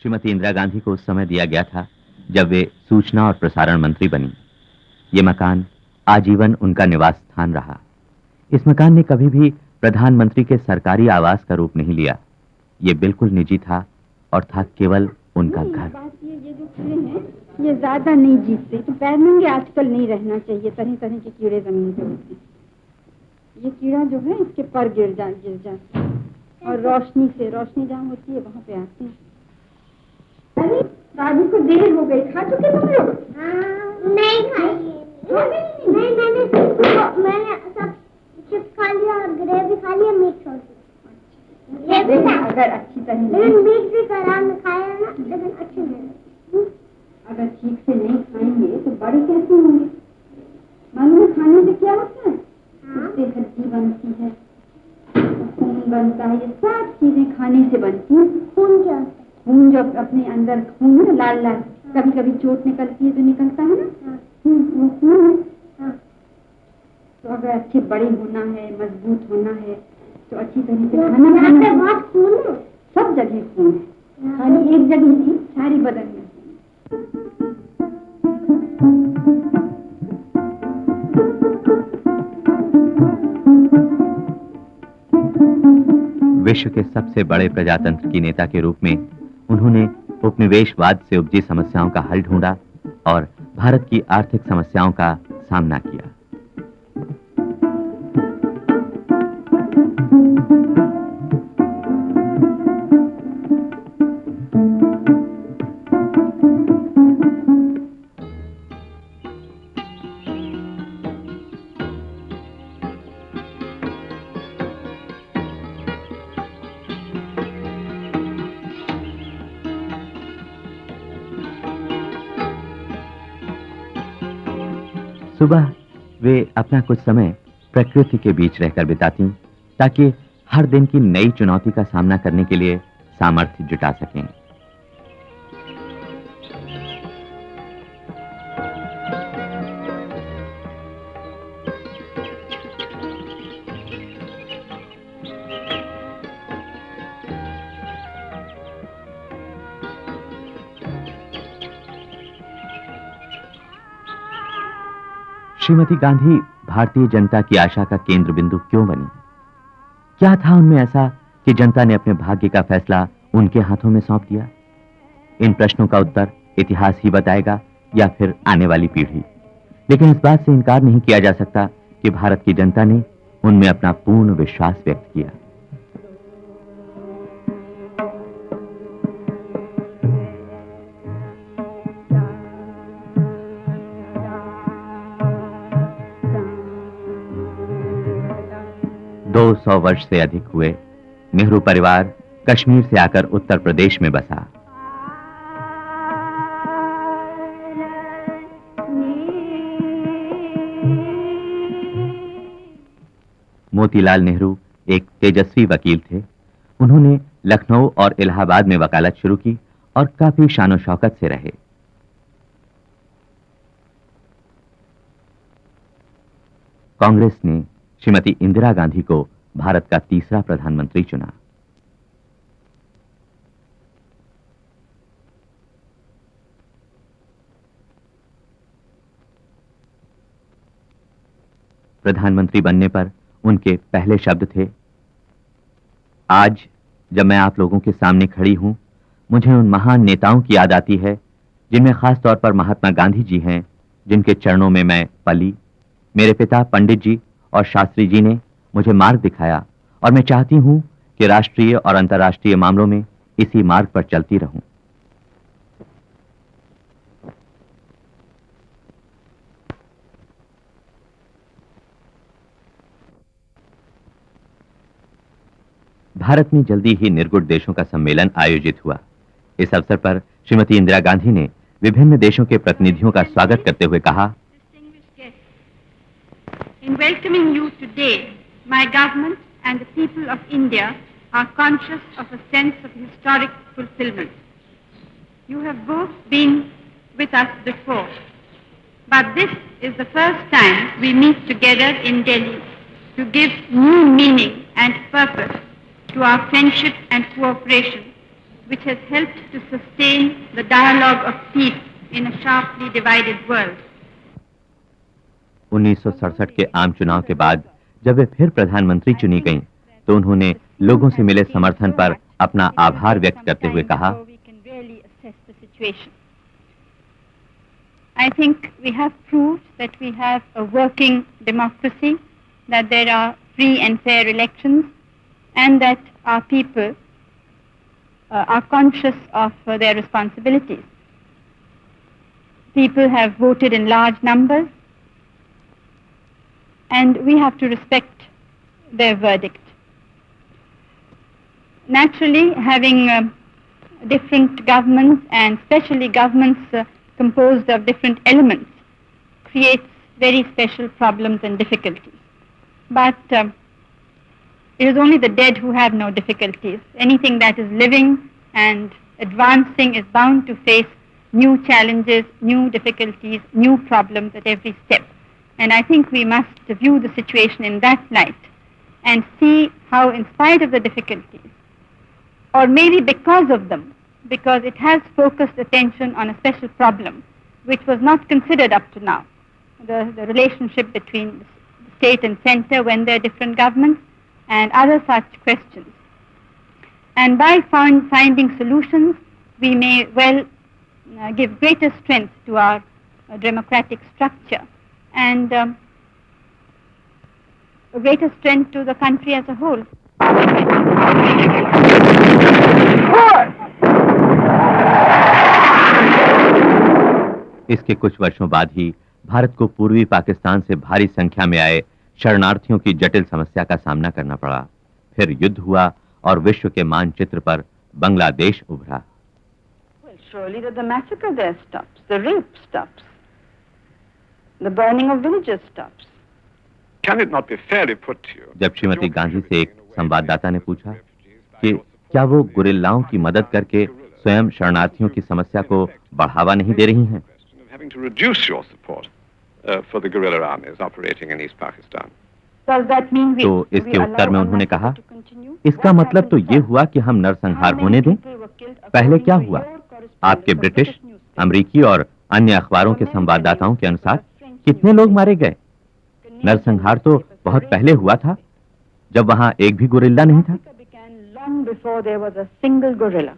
श्रीमती इंदिरा गांधी को उस समय दिया गया था जब वे सूचना और प्रसारण मंत्री बनी। ये मकान आजीवन उनका निवास स्थान रहा। इस मकान ने कभी भी प्रधानमंत्री के सरकारी आवास का रूप नहीं लिया। ये बिल्कुल निजी था और था केवल उनका घर। ये जो कीड़े हैं ये ज्यादा नहीं जीतते, तो पैरनंगे आजकल नहीं रहना चाहिए। तरह तरह के कीड़े जमीन पे होते हैं। ये कीड़ा जो है इसके पर गिर जाते हैं और रोशनी जहाँ होती है वहाँ पे आते हैं। अरे दादी को देर हो गई, खा चुके तुम लोग? नहीं खाई। मैंने सब चिप्स खा लिया और ग्रेवी खा लिया, मीट छोड़ दिया। ये भी अगर अच्छी तरह मीट भी खराब में खाया ना, लेकिन अच्छे नहीं। अगर ठीक से नहीं खाएंगे तो बड़े कैसे होंगे? मालूम खाने से क्या होता है? इससे हड्डी बनती है, खून बनता है, ये सब चीजें खाने से बनती हैं। खून क्या? खून जब अपने अंदर खून है लाल लाल, कभी कभी चोट निकलती है तो निकलता है ना, वो खून है। तो अगर अच्छे बड़े होना है, मजबूत होना है तो अच्छी तरह से खाना बहुत खून है, सब जगह खून है, खाली एक जगह नहीं, सारी बदन में। विश्व के सबसे बड़े प्रजातंत्र की नेता के रूप में उन्होंने उपनिवेशवाद से उपजी समस्याओं का हल ढूंढा और भारत की आर्थिक समस्याओं का सामना किया। सुबह वे अपना कुछ समय प्रकृति के बीच रहकर बिताती ताकि हर दिन की नई चुनौती का सामना करने के लिए सामर्थ्य जुटा सकें। श्रीमती गांधी भारतीय जनता की आशा का केंद्र बिंदु क्यों बनी? क्या था उनमें ऐसा कि जनता ने अपने भाग्य का फैसला उनके हाथों में सौंप दिया? इन प्रश्नों का उत्तर इतिहास ही बताएगा या फिर आने वाली पीढ़ी। लेकिन इस बात से इनकार नहीं किया जा सकता कि भारत की जनता ने उनमें अपना पूर्ण विश्वास व्यक्त किया। दो 100 वर्ष से अधिक हुए नेहरू परिवार कश्मीर से आकर उत्तर प्रदेश में बसा। मोतीलाल नेहरू एक तेजस्वी वकील थे। उन्होंने लखनऊ और इलाहाबाद में वकालत शुरू की और काफी शान शौकत से रहे। कांग्रेस ने श्रीमती इंदिरा गांधी को भारत का तीसरा प्रधानमंत्री चुना। प्रधानमंत्री बनने पर उनके पहले शब्द थे, आज जब मैं आप लोगों के सामने खड़ी हूं, मुझे उन महान नेताओं की याद आती है जिनमें खास तौर पर महात्मा गांधी जी हैं, जिनके चरणों में मैं पली। मेरे पिता पंडित जी और शास्त्री जी ने मुझे मार्ग दिखाया और मैं चाहती हूं कि राष्ट्रीय और अंतर्राष्ट्रीय मामलों में इसी मार्ग पर चलती रहूं। भारत में जल्दी ही निर्गुण देशों का सम्मेलन आयोजित हुआ। इस अवसर पर श्रीमती इंदिरा गांधी ने विभिन्न देशों के प्रतिनिधियों का स्वागत करते हुए कहा, In welcoming you today, my government and the people of India are conscious of a sense of historic fulfillment. You have both been with us before, but this is the first time we meet together in Delhi to give new meaning and purpose to our friendship and cooperation which has helped to sustain the dialogue of peace in a sharply divided world. 1967 के आम चुनाव के बाद जब वे फिर प्रधानमंत्री चुनी गईं, तो उन्होंने लोगों से मिले समर्थन पर अपना आभार व्यक्त करते हुए कहा, I think we have proved that we have a working democracy, that there are free and fair elections, and that our people are conscious of their responsibilities. People have voted in large numbers, and we have to respect their verdict. Naturally, having different governments, and especially governments composed of different elements, creates very special problems and difficulties. But it is only the dead who have no difficulties. Anything that is living and advancing is bound to face new challenges, new difficulties, new problems at every step. And I think we must view the situation in that light and see how, in spite of the difficulties, or maybe because of them, because it has focused attention on a special problem which was not considered up to now, the relationship between state and center when there are different governments and other such questions. And by finding solutions, we may well give greater strength to our democratic structure and a greater strength to the country as a whole. इसके कुछ वर्षों बाद ही भारत को पूर्वी पाकिस्तान से भारी संख्या में आए शरणार्थियों की जटिल समस्या का सामना करना पड़ा। फिर युद्ध हुआ और विश्व के मानचित्र पर बांग्लादेश उभरा। Well, surely that the massacre there stops, the rape stops, the burning of villages stops. Can it not be fairly put to you? जब श्रीमती गांधी से एक संवाददाता ने पूछा कि क्या वो गुरिल्लाओं की मदद करके स्वयं शरणार्थियों की समस्या को बढ़ावा नहीं दे रही हैं? Having to reduce your support for the guerrilla armies operating in East Pakistan. Does that mean we? तो इसके उत्तर में उन्होंने कहा, इसका मतलब तो ये हुआ कि हम नरसंहार होने दें। पहले क्या हुआ? आपके ब्रिटिश, अमेरिकी और अन्य अखबारों के संवाददाताओं के अनुसार कितने लोग मारे गए? नरसंहार तो बहुत पहले हुआ था, जब वहां एक भी गुरिल्ला नहीं था। Long before there was a single guerrilla.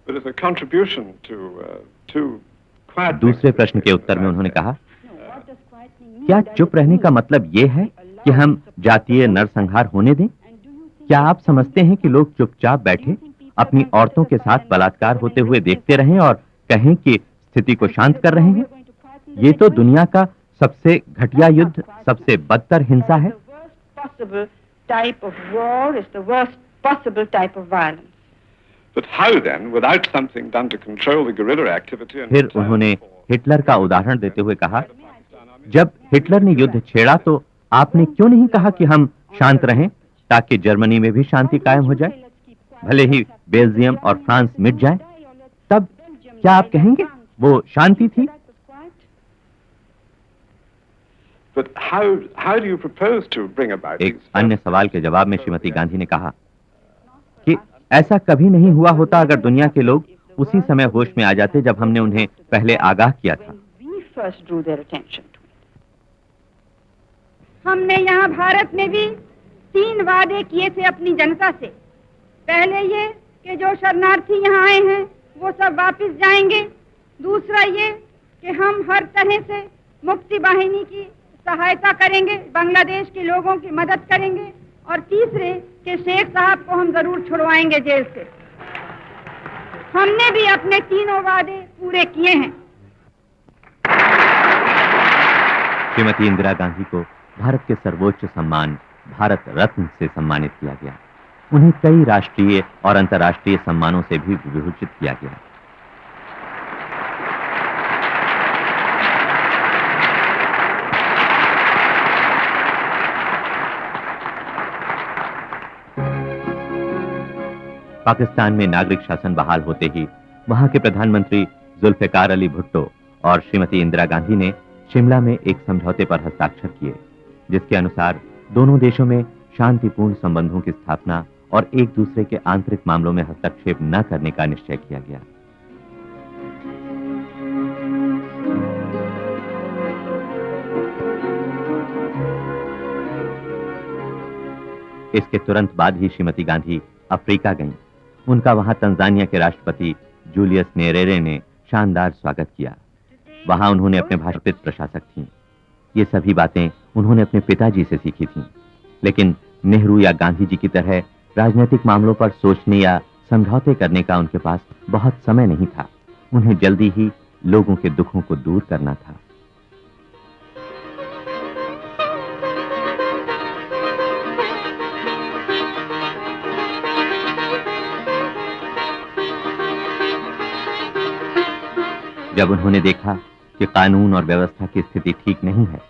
But as a contribution to दूसरे प्रश्न के उत्तर में उन्होंने कहा, क्या चुप रहने का मतलब ये है कि हम जातीय नरसंहार होने दें? क्या आप समझते हैं कि लोग चुपचाप बैठे अपनी औरतों के साथ बलात्कार होते हुए देखते रहें और कहें कि स्थिति को शांत कर रहे हैं? ये तो दुनिया का सबसे घटिया युद्ध, सबसे बदतर हिंसा है। Type of war is the worst possible type of violence. But how then, without something done to control the guerrilla activity? फिर उन्होंने हिटलर का उदाहरण देते हुए कहा, जब हिटलर ने युद्ध छेड़ा तो आपने क्यों नहीं कहा कि हम शांत रहें ताकि जर्मनी में भी शांति कायम हो जाए, भले ही बेल्जियम और फ्रांस मिट जाए? तब क्या आप कहेंगे वो शांति थी? But how do you propose to bring about? एक अन्य सवाल के जवाब में श्रीमती गांधी ने कहा कि ऐसा कभी नहीं हुआ होता अगर दुनिया के लोग उसी समय होश में आ जाते जब हमने उन्हें पहले आगाह किया था। हमने यहाँ भारत में भी 3 वादे किए थे अपनी जनता से। पहले ये कि जो शरणार्थी यहाँ आए हैं वो सब वापस जाएंगे। दूसरा ये कि हम हर तरह से मुक्ति वाहिनी की सहायता करेंगे, बांग्लादेश के लोगों की मदद करेंगे, और तीसरे कि शेख साहब को हम जरूर छुड़वाएंगे जेल से। हमने भी अपने 3 वादे पूरे किए हैं। श्रीमती इंदिरा गांधी को भारत के सर्वोच्च सम्मान भारत रत्न से सम्मानित किया गया। उन्हें कई राष्ट्रीय और अंतर्राष्ट्रीय सम्मानों से भी विभूषित किया गया। पाकिस्तान में नागरिक शासन बहाल होते ही वहां के प्रधानमंत्री जुल्फिकार अली भुट्टो और श्रीमती इंदिरा गांधी ने शिमला में एक समझौते पर हस्ताक्षर किए, जिसके अनुसार दोनों देशों में शांतिपूर्ण संबंधों की स्थापना और एक दूसरे के आंतरिक मामलों में हस्तक्षेप न करने का निश्चय किया गया। इसके तुरंत बाद ही श्रीमती गांधी अफ्रीका गईं। उनका वहां तंजानिया के राष्ट्रपति जूलियस नेरेरे ने शानदार स्वागत किया। वहां उन्होंने अपने भाषपित प्रशासक थीं। ये सभी बातें उन्होंने अपने पिताजी से सीखी थीं, लेकिन नेहरू या गांधी जी की तरह राजनीतिक मामलों पर सोचने या समझौते करने का उनके पास बहुत समय नहीं था। उन्हें जल्दी ही लोगों के दुखों को दूर करना था। जब उन्होंने देखा कि कानून और व्यवस्था की स्थिति ठीक नहीं है,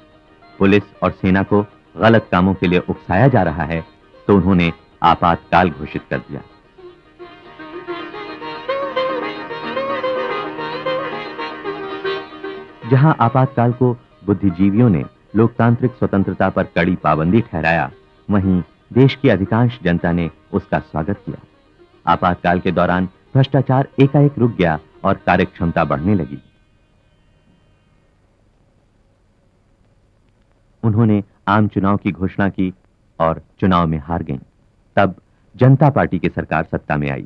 पुलिस और सेना को गलत कामों के लिए उकसाया जा रहा है, तो उन्होंने आपातकाल घोषित कर दिया। जहां आपातकाल को बुद्धिजीवियों ने लोकतांत्रिक स्वतंत्रता पर कड़ी पाबंदी ठहराया, वहीं देश की अधिकांश जनता ने उसका स्वागत किया। आपातकाल के दौरान भ्रष्टाचार एकाएक रुक गया और कार्यक्षमता बढ़ने लगी। उन्होंने आम चुनाव की घोषणा की और चुनाव में हार गईं। तब जनता पार्टी की सरकार सत्ता में आई।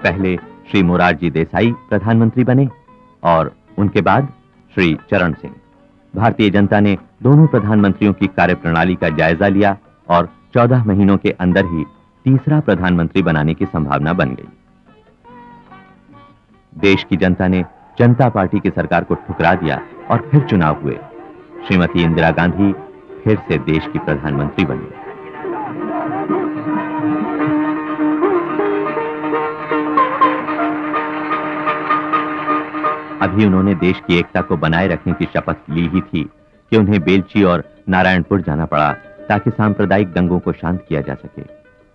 पहले श्री मोरारजी देसाई प्रधानमंत्री बने और उनके बाद श्री चरण सिंह। भारतीय जनता ने दोनों प्रधानमंत्रियों की कार्यप्रणाली का जायजा लिया और 14 महीनों के अंदर ही तीसरा प्रधानमंत्री बनाने की संभावना बन गई। देश की जनता ने जनता पार्टी की सरकार को ठुकरा दिया और फिर चुनाव हुए। श्रीमती इंदिरा गांधी फिर से देश की प्रधानमंत्री बनी। अभी उन्होंने देश की एकता को बनाए रखने की शपथ ली ही थी कि उन्हें बेलची और नारायणपुर जाना पड़ा ताकि सांप्रदायिक दंगों को शांत किया जा सके।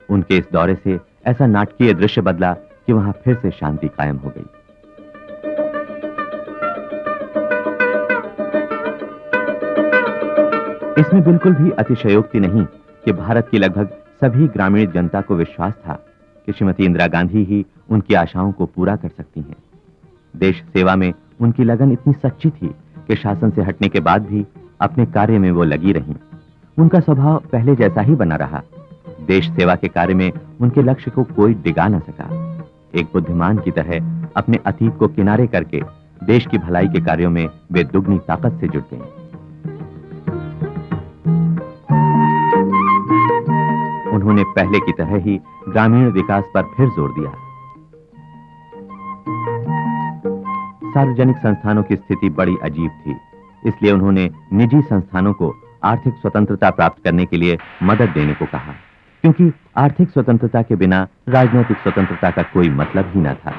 उनके इस दौरे से ऐसा नाटकीय दृश्य बदला कि वहां फिर से शांति कायम हो गई। इसमें बिल्कुल भी अतिशयोक्ति नहीं कि भारत की लगभग सभी ग्रामीण जनता को विश्वास था कि श्रीमती इंदिरा गांधी ही उनकी आशाओं को पूरा कर सकती हैं। देश सेवा में उनकी लगन इतनी सच्ची थी कि शासन से हटने के बाद भी अपने कार्य में वो लगी रहीं। उनका स्वभाव पहले जैसा ही बना रहा। देश सेवा के कार्य में उनके लक्ष्य को कोई डिगा न सका। एक बुद्धिमान की तरह अपने अतीत को किनारे करके देश की भलाई के कार्यों में वे दुगनी ताकत से जुट गईं। उन्होंने पहले की तरह ही ग्रामीण विकास पर फिर जोर दिया। सार्वजनिक संस्थानों की स्थिति बड़ी अजीब थी, इसलिए उन्होंने निजी संस्थानों को आर्थिक स्वतंत्रता प्राप्त करने के लिए मदद देने को कहा, क्योंकि आर्थिक स्वतंत्रता के बिना राजनीतिक स्वतंत्रता का कोई मतलब ही न था।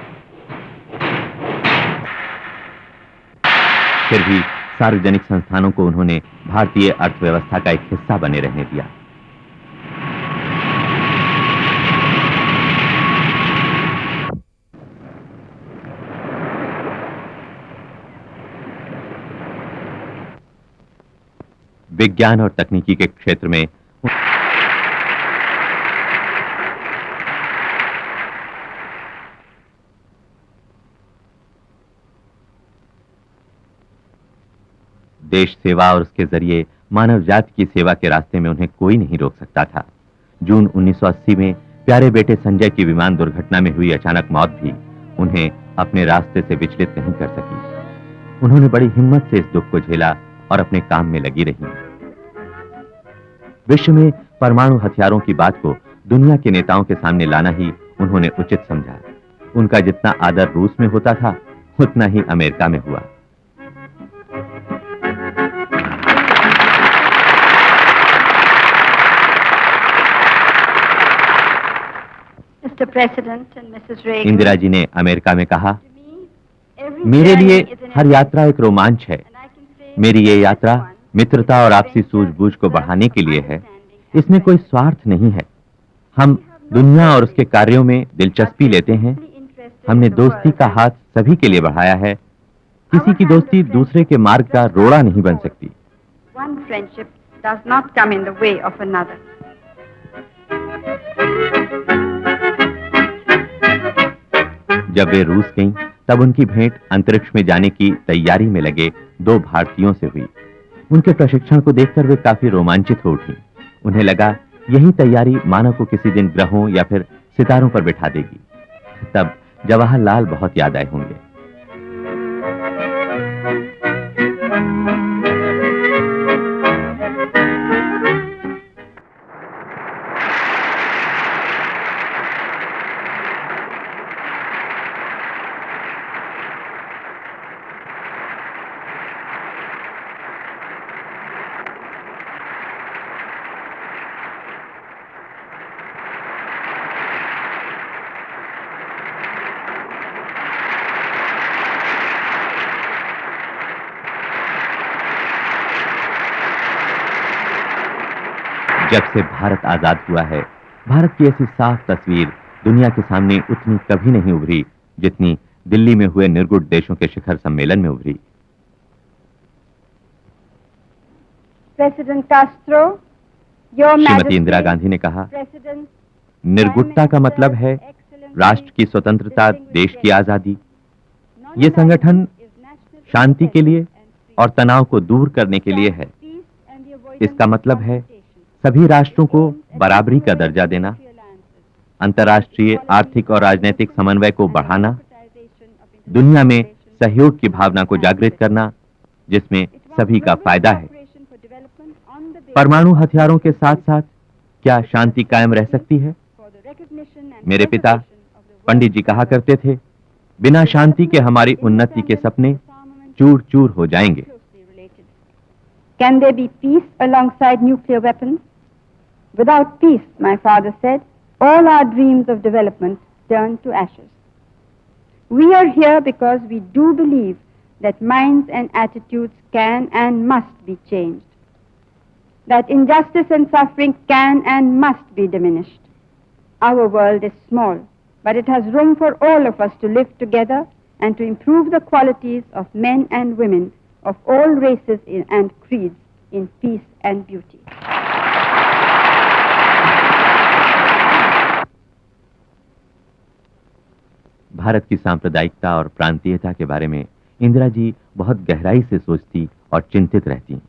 फिर भी सार्वजनिक संस्थानों को उन्होंने भारतीय अर्थव्यवस्था का एक हिस्सा बने रहने दिया। विज्ञान और तकनीकी के क्षेत्र में देश सेवा और उसके जरिए मानव जाति की सेवा के रास्ते में उन्हें कोई नहीं रोक सकता था। जून 1980 में प्यारे बेटे संजय की विमान दुर्घटना में हुई अचानक मौत भी उन्हें अपने रास्ते से विचलित नहीं कर सकी। उन्होंने बड़ी हिम्मत से इस दुख को झेला और अपने काम में लगी रही। विश्व में परमाणु हथियारों की बात को दुनिया के नेताओं के सामने लाना ही उन्होंने उचित समझा। उनका जितना आदर रूस में होता था, उतना ही अमेरिका में हुआ। Mr. President and Mrs. Reagan, Indira ji ने अमेरिका में कहा, to me, every मेरे journey लिए is an हर यात्रा एक रोमांच है। and I can say मेरी ये यात्रा मित्रता और आपसी सूझबूझ को बढ़ाने के लिए है। इसमें कोई स्वार्थ नहीं है। हम दुनिया और उसके कार्यों में दिलचस्पी लेते हैं। हमने दोस्ती का हाथ सभी के लिए बढ़ाया है। किसी की दोस्ती दूसरे के मार्ग का रोड़ा नहीं बन सकती। one friendship does not come in the way of another. जब वे रूस गईं, तब उनकी भेंट अंतरिक्ष में जाने की तैयारी में लगे 2 भारतीयों से हुई। उनके प्रशिक्षण को देखकर वे काफी रोमांचित हो उठी। उन्हें लगा यही तैयारी मानव को किसी दिन ग्रहों या फिर सितारों पर बिठा देगी। तब जवाहरलाल बहुत याद आए होंगे। जब से भारत आजाद हुआ है, भारत की ऐसी साफ तस्वीर दुनिया के सामने उतनी कभी नहीं उभरी जितनी दिल्ली में हुए निर्गुण देशों के शिखर सम्मेलन में उभरी। प्रेसिडेंट कास्ट्रो, श्रीमती इंदिरा गांधी ने कहा, निर्गुणता का मतलब है राष्ट्र की स्वतंत्रता, देश की आजादी। ये संगठन शांति के लिए और तनाव को दूर करने के लिए है। इसका मतलब है सभी राष्ट्रों को बराबरी का दर्जा देना, अंतर्राष्ट्रीय आर्थिक और राजनीतिक समन्वय को बढ़ाना, दुनिया में सहयोग की भावना को जागृत करना जिसमें सभी का फायदा है। परमाणु हथियारों के साथ साथ क्या शांति कायम रह सकती है? मेरे पिता पंडित जी कहा करते थे, बिना शांति के हमारी उन्नति के सपने चूर चूर हो जाएंगे। Can there be peace alongside nuclear weapons? Without peace, my father said, all our dreams of development turn to ashes. We are here because we do believe that minds and attitudes can and must be changed, that injustice and suffering can and must be diminished. Our world is small, but it has room for all of us to live together and to improve the qualities of men and women of all races and creeds in peace and beauty. Bharat की सांप्रदायिकता और प्रांतीयता के बारे में इंदिरा जी बहुत गहराई से सोचती और चिंतित रहती।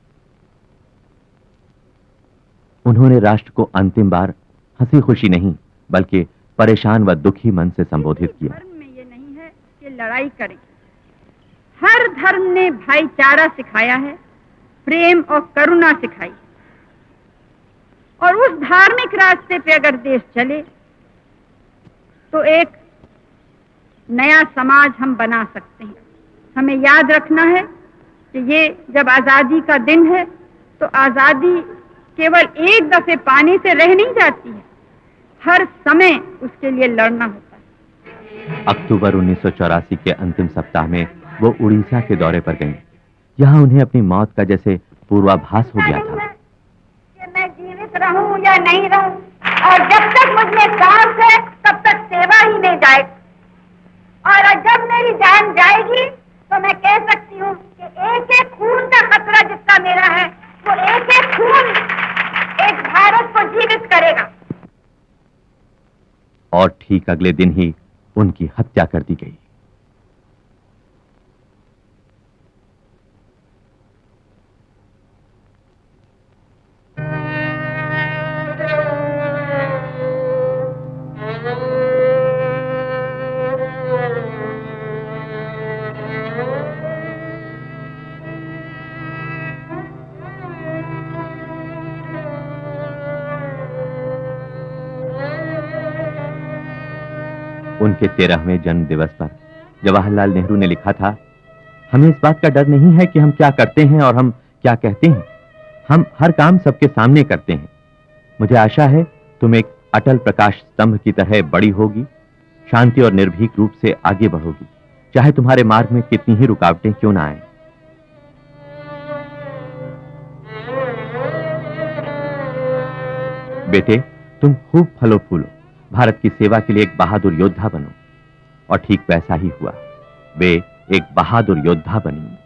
उन्होंने राष्ट्र को अंतिम बार हंसी खुशी नहीं बल्कि परेशान व दुखी मन से संबोधित किया। धर्म में ये नहीं है कि लड़ाई करें। हर धर्म ने भाईचारा सिखाया है, प्रेम और करुणा सिखाई, और उस धार्मिक रास्ते पे अगर देश चले तो एक नया समाज हम बना सकते हैं। हमें याद रखना है कि ये जब आजादी का दिन है तो आजादी केवल एक दफे पाने से रह नहीं जाती है, हर समय उसके लिए लड़ना होता है। अक्टूबर 1984 के अंतिम सप्ताह में वो उड़ीसा के दौरे पर गईं। यहाँ उन्हें अपनी मौत का जैसे पूर्वाभास हो गया था। कि मैं जीवित रहूं या नहीं रहूं, और जब तक मुझ में सांस है तब तक सेवा ही नहीं जाएगी, और जब मेरी जान जाएगी तो मैं कह सकती हूँ कि एक एक खून का खतरा जितना मेरा है वो एक एक खून एक भारत को जीवित करेगा। और ठीक अगले दिन ही उनकी हत्या कर दी गई। उनके 13वें जन्म दिवस पर जवाहरलाल नेहरू ने लिखा था, हमें इस बात का डर नहीं है कि हम क्या करते हैं और हम क्या कहते हैं। हम हर काम सबके सामने करते हैं। मुझे आशा है तुम एक अटल प्रकाश स्तंभ की तरह बड़ी होगी, शांति और निर्भीक रूप से आगे बढ़ोगी, चाहे तुम्हारे मार्ग में कितनी ही रुकावटें क्यों ना आए। बेटे, तुम खूब फलो फूलो, भारत की सेवा के लिए एक बहादुर योद्धा बनो। और ठीक वैसा ही हुआ, वे एक बहादुर योद्धा बनी।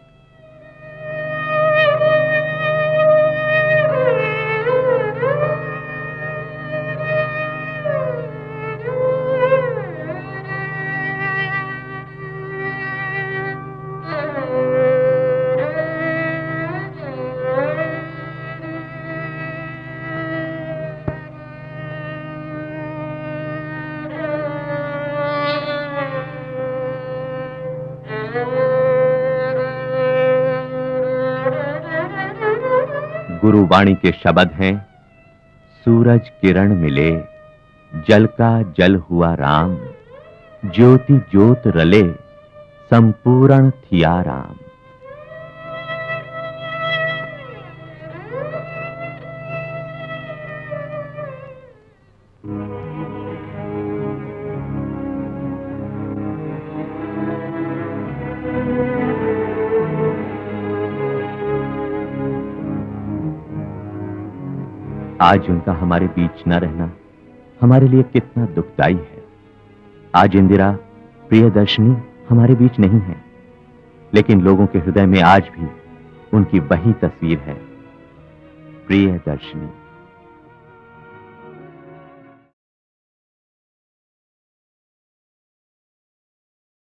गुरुवाणी के शब्द हैं, सूरज किरण मिले, जल का जल हुआ राम, ज्योति ज्योत रले, संपूर्ण थिया राम। आज उनका हमारे बीच न रहना हमारे लिए कितना दुखदाई है। आज इंदिरा प्रियदर्शनी हमारे बीच नहीं है, लेकिन लोगों के हृदय में आज भी उनकी वही तस्वीर है, प्रियदर्शनी।